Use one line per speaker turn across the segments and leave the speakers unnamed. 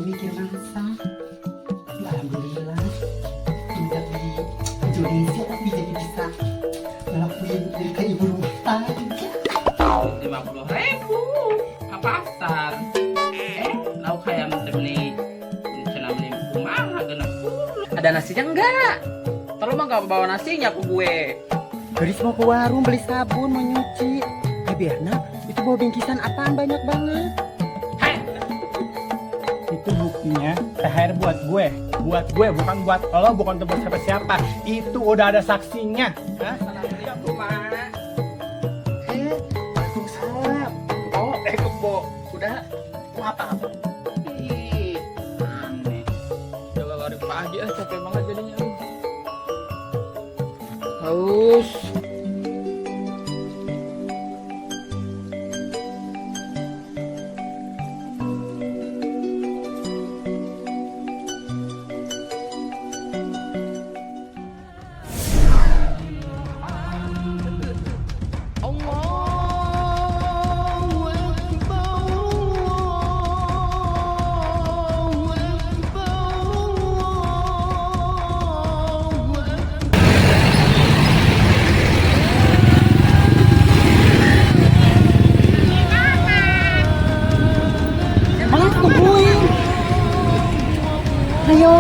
mikir masak. Alhamdulillah tinggal di Indonesia tapi jadi bisa ngelakuin dari kayak ibu rumah tangga.
50.000 ke pasar. Lauk ayam beli cina beli rumah genap puluh. Ada nasinya enggak? Terus mah gak bawa nasinya ke gue.
Gadis mau ke warung beli sabun mau nyuci. Biarna itu bawa bingkisan apaan banyak banget.
Itu buktinya THR buat gue bukan buat lo, bukan buat siapa-siapa. Itu udah ada saksinya. Hah?
Assalamualaikum, Mak.
Waalaikumsalam.
Oh, kebo. Sudah.
Mau apa?
Ih, aneh. Coba dari pagi capek banget jadinya. Haus.
Malah tungguin. Ayo.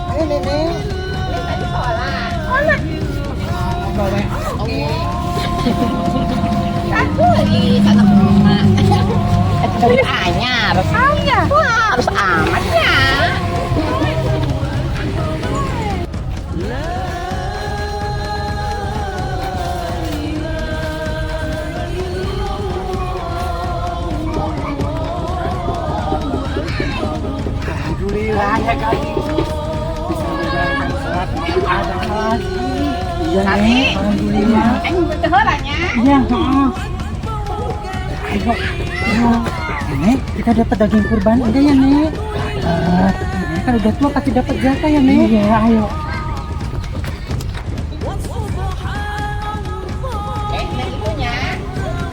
Ayo nenek.
Aku lagi sana rumah. Anyar. Wah, harus amat ya.
Alhamdulillah ya gadis. Bisa menjalankan sholat ada lagi.
Iya nek. Alhamdulillah.
Betul orangnya.
Iya. Ayo. Nek, kita dapat daging kurban enggak ya nek? Nek kan udah tua pasti dapat zakah ya nek? Iya, ayo.
Ini ibunya.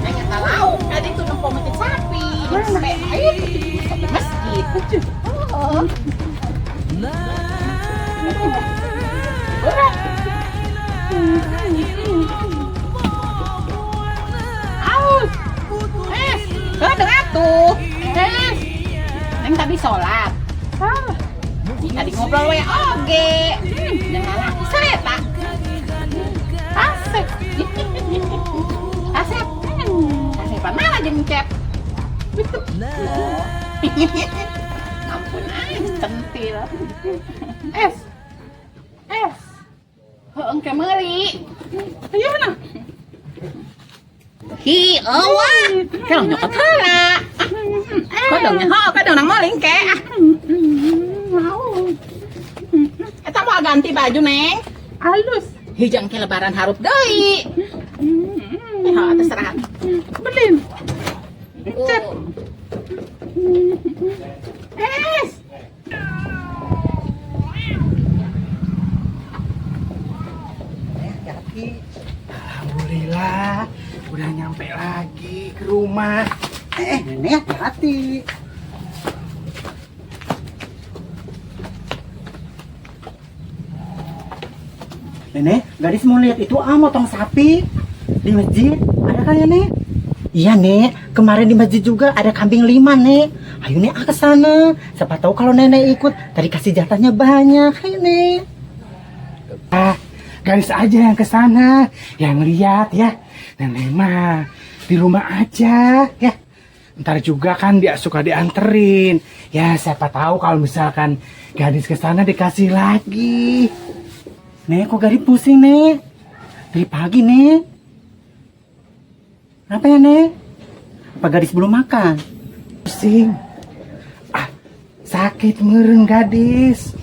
Nanya tahu. Tadi tuh numpang mati sapi. Sampai air di masjid. Oh. Aus. Dengar tuh. Neng tadi sholat. Tadi ngobrol we oge. Dengan laki saya tak. Asep. Asep. Asep mana jengkep. Betul. Ampun centil. Es. Engke meuli. Ayo mana? Hi, wah. Kalau nyokot heula. Kadang nang maling ke. Mau. Eta mau ganti baju, Neng. Halus. Hijang ke lebaran harup deui. Terserah. Belin. Cek. Es.
Alhamdulillah udah nyampe lagi ke rumah.
Nenek hati-hati. Nenek, gadis mau lihat itu motong sapi di masjid. Ada kan ya nek? Iya nek, kemarin di masjid juga ada kambing 5 nek. Ayo nek ke sana. Siapa tahu kalau nenek ikut, tadi kasih jatahnya banyak. Ayo nek.
Gadis aja yang ke sana, yang lihat ya. Nenek mah di rumah aja ya. Ntar juga kan dia suka dianterin. Ya siapa tahu kalau misalkan gadis ke sana dikasih lagi.
Nek, kok gadis pusing nek? Dari pagi nek. Kenapa ya nek? Apa gadis belum makan?
Pusing. Sakit meren gadis.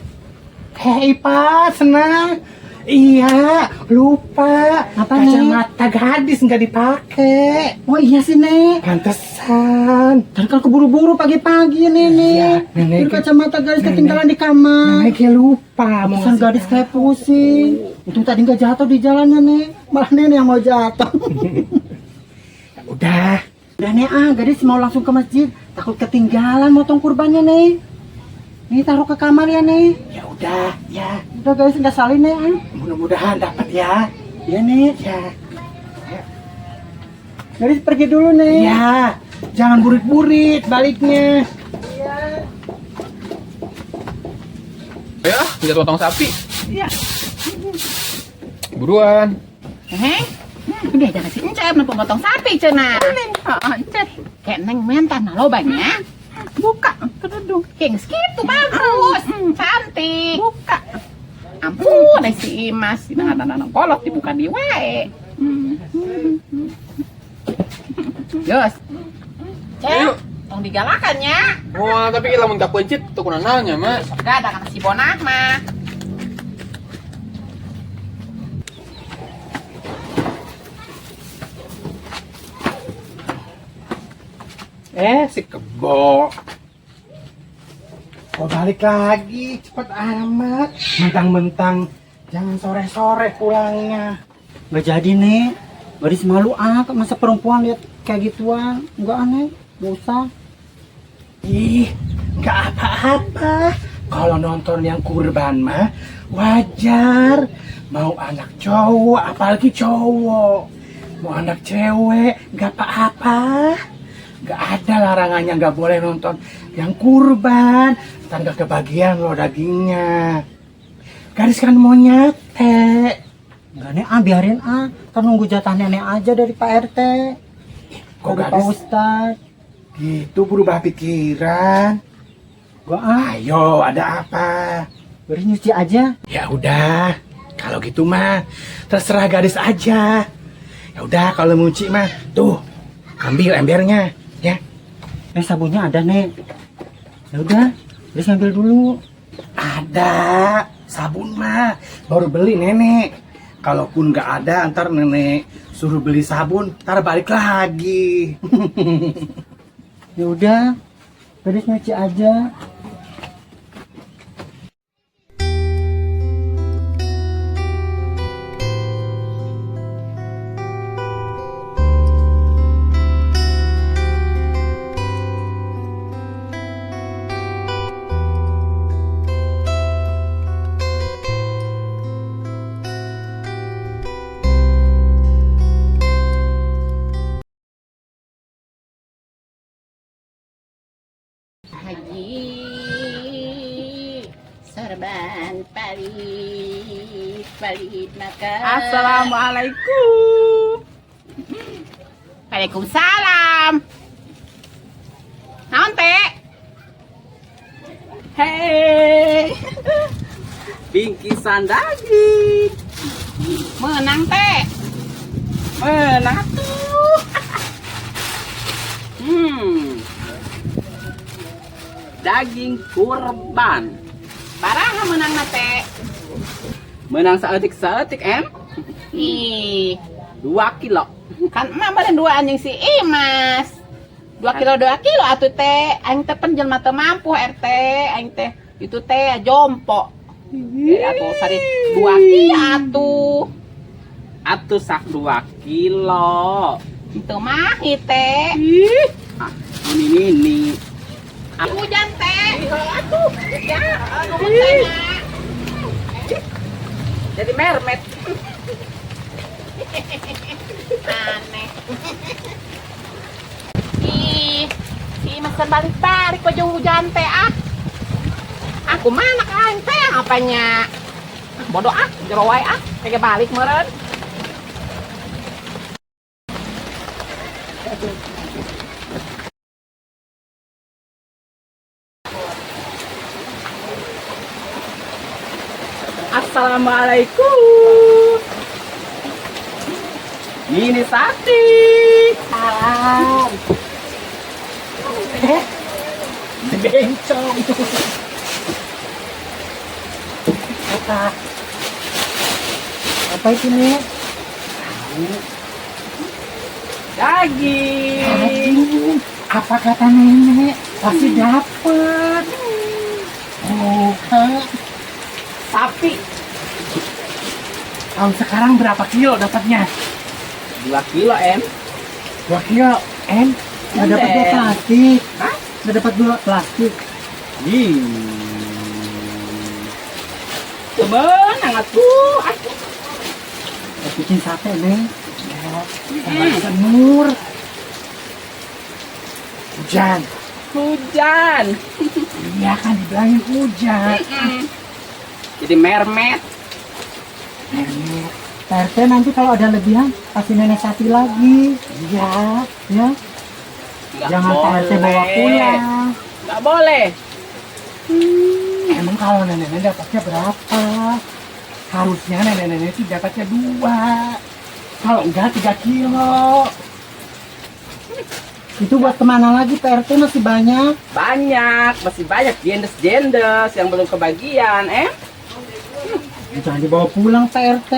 Hei Pak, senang. Iya, lupa.
Apa,
kacamata gadis nggak dipakai.
Oh iya sih nek.
Pantesan.
Tadi kalau keburu-buru pagi-pagi ya nenek.
Iya, nenek.
Itu kacamata gadis ketinggalan di kamar.
Nenek kayak lupa.
Pesan gadis kayak pusing. Untung tadi nggak jatuh di jalannya nek. Malah nenek yang mau jatuh.
Udah.
Udah nih gadis mau langsung ke masjid. Takut ketinggalan motong kurbannya nih. Nih taruh ke kamar ya nih.
Ya udah, ya.
Udah guys, nggak salin nih
Mudah-mudahan dapat ya.
Ya nih.
Ya.
Gadis pergi dulu nih.
Ya. Jangan burit-burit baliknya.
Ya, lihat potong sapi.
Iya.
Buruan.
Udah jangan si Encep potong sapi cina. Encep. Kayak neng mentan lo banyak. Buka kerudung. Kayak gitu bagus. Cantik. Buka. Ampun, ada si Imas. Nangan kolot dibuka di wae. Yos. Cek. Tong digalakannya.
Wah, tapi kita mun tak pencit tuh kuna nanya, Mas.
Gak ada kan si Bonah mah.
Si Kebo. Kok balik lagi? Cepet amat. Mentang-mentang jangan sore-sore pulangnya.
Nggak jadi nih. Gadis malu masa perempuan lihat kayak gituan. Nggak aneh, nggak usah.
Ih, nggak apa-apa. Kalau nonton yang kurban mah wajar. Mau anak cowok, apalagi cowok. Mau anak cewek, nggak apa-apa. Nggak ada larangannya, nggak boleh nonton yang kurban. Ntar nggak kebagian lo dagingnya. Gadis kan mau nyate.
Nggak nih biarin Kan nunggu jatah nenek aja dari Pak RT.
Kok
Dari Pak
gadis
Ustadz.
gitu berubah pikiran?
Gua
Ayo, ada apa?
beri nyuci aja.
Ya udah, kalau gitu mah terserah gadis aja. Ya udah kalau nyuci mah tuh ambil embernya ya.
Sabunnya ada nih. Ya udah, gadis ambil dulu.
Ada sabun mah baru beli nenek. Kalaupun nggak ada ntar nenek suruh beli sabun, ntar balik lagi.
Ya udah, gadis nyuci aja.
Haji Sorban Palit maka.
Assalamualaikum.
Waalaikumsalam. Naon teh?
Hei. Bingkisan daging.
Menang teh.
Menang tuh. Daging kurban.
Baraha menang na teh.
Menang seetik em.
Ih,
2 kilo.
kan emak beren dua anjing si Imas. 2 kilo atuh teh. Aing teh penjelma teu mampu RT. Aing teh itu teh jompo. Atuh sari 2 kilo atuh.
Atuh sak 2 kilo.
Itu mah teh.
Ini.
Hujan teh. Atuh, ya, ngomong teh nya.
Jadi mermet.
Aneh. Ih, si Imas balik-balik baju hujan teh Aku mana kan teh apanya? Bodoh jerowai kayak balik meureun.
Assalamualaikum. Ini Sakti.
Salam. Bencong. Apa itu nih?
Daging.
Apa kata nenek? Pasti dapet.
Sapi.
Tahun sekarang berapa kilo dapatnya?
2 kilo em.
Wakil M.
Nggak dapat 2 plastik. Nggak dapat 2 plastik.
Temen, tuh.
Bikin sate, Neng. Senur.
Hujan.
Hujan.
Iya kan dibilangin hujan.
Jadi mermet.
Pak RT nanti kalau ada lebihan kasih nenek sapi lagi. Iya, ya.
Nggak
Jangan Pak RT bawa
boleh.
pulang.
Nggak boleh.
Emang kalau nenek-nenek dapatnya berapa? Harusnya nenek-nenek sih dapatnya 2. Kalau enggak 3 kilo.
Itu buat kemana lagi Pak RT masih banyak.
Banyak, masih banyak jendes-jendes yang belum kebagian,
Jangan dibawa pulang Pak RT.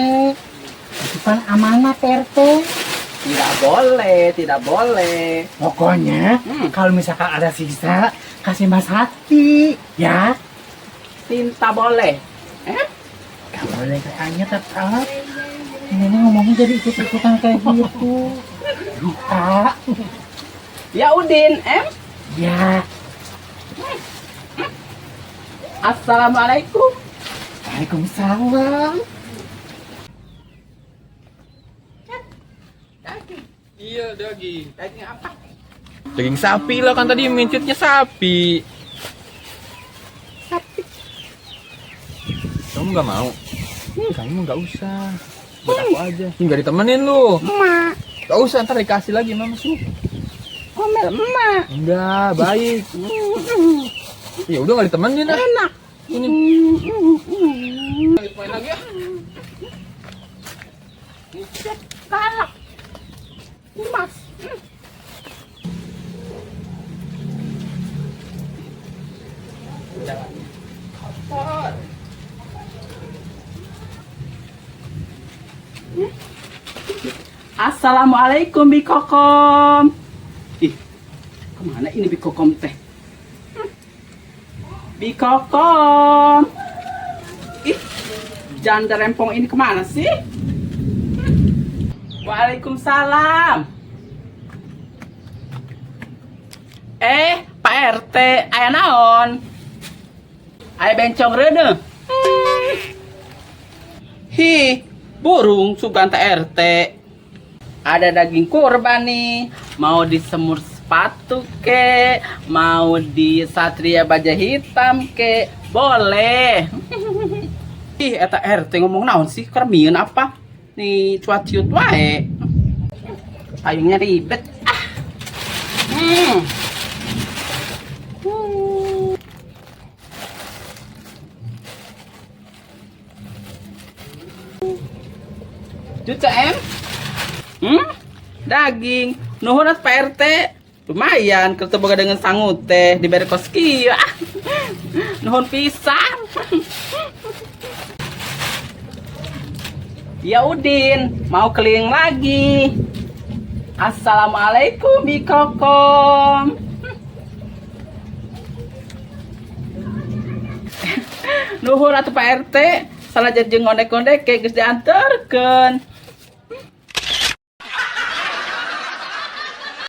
Itu kan amanah Pak RT.
Tidak boleh, tidak boleh.
Pokoknya kalau misalkan ada sisa kasih Mas Hati, ya.
Tinta boleh.
Gak boleh kayaknya tetap.
Ini ngomongnya jadi ikut-ikutan kayak gitu.
Lupa.
Ya Udin,
Ya.
Assalamualaikum.
Waalaikumsalam.
Iya daging.
Daging apa?
Daging sapi lah kan tadi mincitnya sapi. Kamu nggak mau? Kamu nggak usah. Buat aku aja. Nggak ditemenin lu.
Emak.
Nggak usah, ntar dikasih lagi mama sih.
Omel emak.
Enggak, baik. Ya udah nggak ditemenin lah.
Enak.
Ini. Main lagi ya.
Galak. Mas. Assalamualaikum Bikokom. Ih, kemana ini Bikokom teh? Bikokom. Ih, janda rempong ini kemana sih? Waalaikumsalam. Pak RT, aya naon? Aya bencong reudeung. Hi, burung suganta RT. Ada daging kurban nih, mau disemur sepatu ke, mau di satria baja hitam ke, boleh. Ih, eta RT ngomong naon sih, kermieun apa? Nih cuaciut wae. Payungnya ribet. Cuca daging nuhun at Pak RT lumayan kerja boga dengan sangut teh diberi kos kieu nuhun pisan. Ya Udin mau keliling lagi. Assalamualaikum Bikokom. Nuhun atuh Pak RT salah jeung ngondek-ngondek geus dianterkeun.